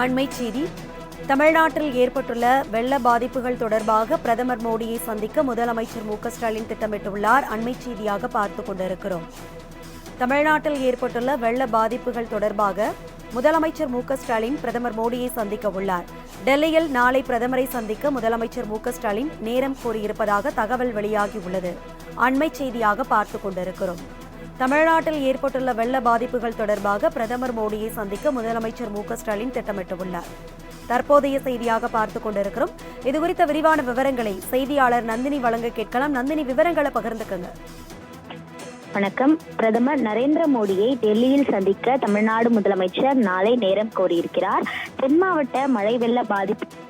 அண்மைச் செய்தி. தமிழ்நாட்டில் ஏற்பட்டுள்ள வெள்ள பாதிப்புகள் தொடர்பாக பிரதமர் மோடியை சந்திக்க முதலமைச்சர் மு.க.ஸ்டாலின் திட்டமிட்டுள்ளார். அண்மைச் செய்தியாக பார்த்துக் கொண்டிருக்கிறோம். தமிழ்நாட்டில் ஏற்பட்டுள்ள வெள்ள பாதிப்புகள் தொடர்பாக முதலமைச்சர் மு.க.ஸ்டாலின் பிரதமர் மோடியை சந்திக்க உள்ளார். டெல்லியில் நாளை பிரதமரை சந்திக்க முதலமைச்சர் மு.க.ஸ்டாலின் நேரம் கோரியிருப்பதாக தகவல் வெளியாகியுள்ளது. அண்மைச் செய்தியாக பார்த்துக் கொண்டிருக்கிறோம். தமிழ்நாட்டில் ஏற்பட்டுள்ள வெள்ள பாதிப்புகள் தொடர்பாக பிரதமர் மோடியை சந்திக்க முதலமைச்சர் மு.க.ஸ்டாலின் திட்டமிட்டுள்ளார். தற்போதைய செய்தியாக பார்த்துக் கொண்டிருக்கிறோம். இதுகுறித்த விரிவான விவரங்களை செய்தியாளர் நந்தினி வழங்க கேட்கலாம். நந்தினி, விவரங்களை பகிர்ந்துக்கங்க. வணக்கம். பிரதமர் நரேந்திர மோடியை டெல்லியில் சந்திக்க தமிழ்நாடு முதலமைச்சர் நாளை நேரம் கோரியிருக்கிறார். தென் மாவட்ட மழை வெள்ள பாதிப்பு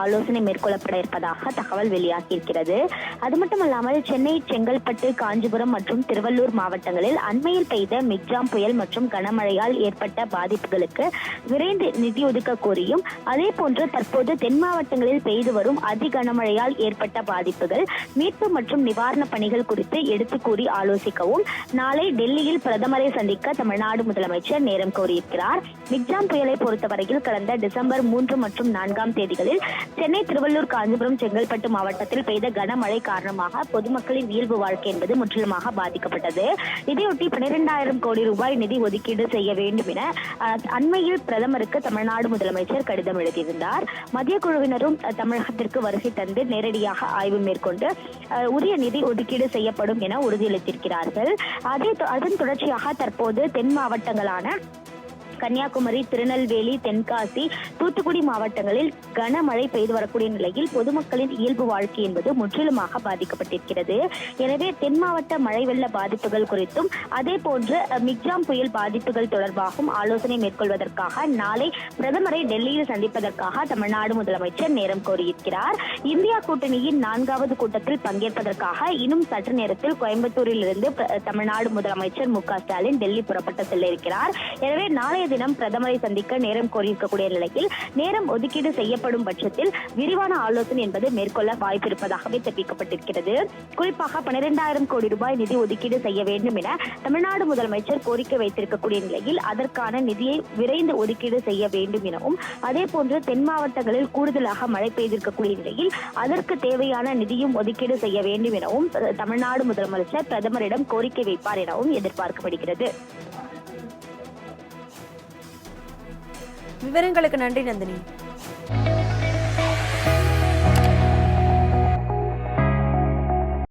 ஆலோசனை மேற்கொள்ளப்பட இருப்பதாக தகவல் வெளியாகியிருக்கிறது. அது மட்டுமல்லாமல் சென்னை, செங்கல்பட்டு, காஞ்சிபுரம் மற்றும் திருவள்ளூர் மாவட்டங்களில் அண்மையில் பெய்த மிக்ஜாம் புயல் மற்றும் கனமழையால் ஏற்பட்ட பாதிப்புகளுக்கு விரைந்து நிதி ஒதுக்க கோரியும், அதே போன்று தற்போது தென் மாவட்டங்களில் பெய்து வரும் அதி கனமழையால் ஏற்பட்ட பாதிப்புகள், மீட்பு மற்றும் நிவாரண பணிகள் குறித்து எடுத்து கூறி ஆலோசிக்கவும் நாளை டெல்லியில் பிரதமரை சந்திக்க தமிழ்நாடு முதலமைச்சர் நேரம் கோரியிருக்கிறார். மிக்ஜாம் புயலை பொறுத்தவரையில் கடந்த டிசம்பர் 3 மற்றும் 4 தேதிகளில் சென்னை, திருவள்ளூர், காஞ்சிபுரம், செங்கல்பட்டு மாவட்டத்தில் பெய்த கனமழை காரணமாக பொதுமக்களின் இயல்பு வாழ்க்கை என்பது முற்றிலுமாக பாதிக்கப்பட்டது. இதையொட்டி 12,000 கோடி ரூபாய் நிதி ஒதுக்கீடு செய்ய வேண்டும் என அண்மையில் பிரதமருக்கு தமிழ்நாடு முதலமைச்சர் கடிதம் எழுதியிருந்தார். மத்திய குழுவினரும் தமிழகத்திற்கு வருகை தந்து நேரடியாக ஆய்வு மேற்கொண்டு உரிய நிதி ஒதுக்கீடு செய்யப்படும் என உறுதியளித்திருக்கிறார்கள். அதன் தொடர்ச்சியாக தற்போது தென் மாவட்டங்களான கன்னியாகுமரி, திருநெல்வேலி, தென்காசி, தூத்துக்குடி மாவட்டங்களில் கனமழை பெய்து வரக்கூடிய நிலையில் பொதுமக்களின் இயல்பு வாழ்க்கை என்பது முற்றிலுமாக பாதிக்கப்பட்டிருக்கிறது. எனவே தென் மாவட்ட மழை வெள்ள பாதிப்புகள் குறித்தும் அதே போன்று மிக்ஜாம் புயல் பாதிப்புகள் தொடர்பாகவும் ஆலோசனை மேற்கொள்வதற்காக நாளை பிரதமரை டெல்லியில் சந்திப்பதற்காக தமிழ்நாடு முதலமைச்சர் நேரம் கோரியிருக்கிறார். இந்தியா கூட்டணியின் 4வது கூட்டத்தில் பங்கேற்பதற்காக இன்னும் சற்று நேரத்தில் கோயம்புத்தூரில் இருந்து தமிழ்நாடு முதலமைச்சர் மு.க.ஸ்டாலின் டெல்லி புறப்பட்டு செல்ல இருக்கிறார். எனவே நாளைய தினம் பிரதமரை சந்திக்க நேரம் கோரியிருக்கக்கூடிய நிலையில் நேரம் ஒதுக்கீடு செய்யப்படும் பட்சத்தில் விரிவான ஆலோசனை என்பது மேற்கொள்ள வாய்ப்பு இருப்பதாகவே தெரிவிக்கப்பட்டிருக்கிறது. குறிப்பாக 12,000 கோடி ரூபாய் நிதி ஒதுக்கீடு செய்ய வேண்டும் என தமிழ்நாடு முதலமைச்சர் கோரிக்கை வைத்திருக்கக்கூடிய நிலையில் அதற்கான நிதியை விரைந்து ஒதுக்கீடு செய்ய வேண்டும் எனவும், அதே போன்று தென் மாவட்டங்களில் கூடுதலாக மழை பெய்திருக்கக்கூடிய நிலையில் அதற்கு தேவையான நிதியும் ஒதுக்கீடு செய்ய வேண்டும் எனவும் தமிழ்நாடு முதலமைச்சர் பிரதமரிடம் கோரிக்கை வைப்பார் எனவும் எதிர்பார்க்கப்படுகிறது. விவரங்களுக்கு நன்றி நந்தினி.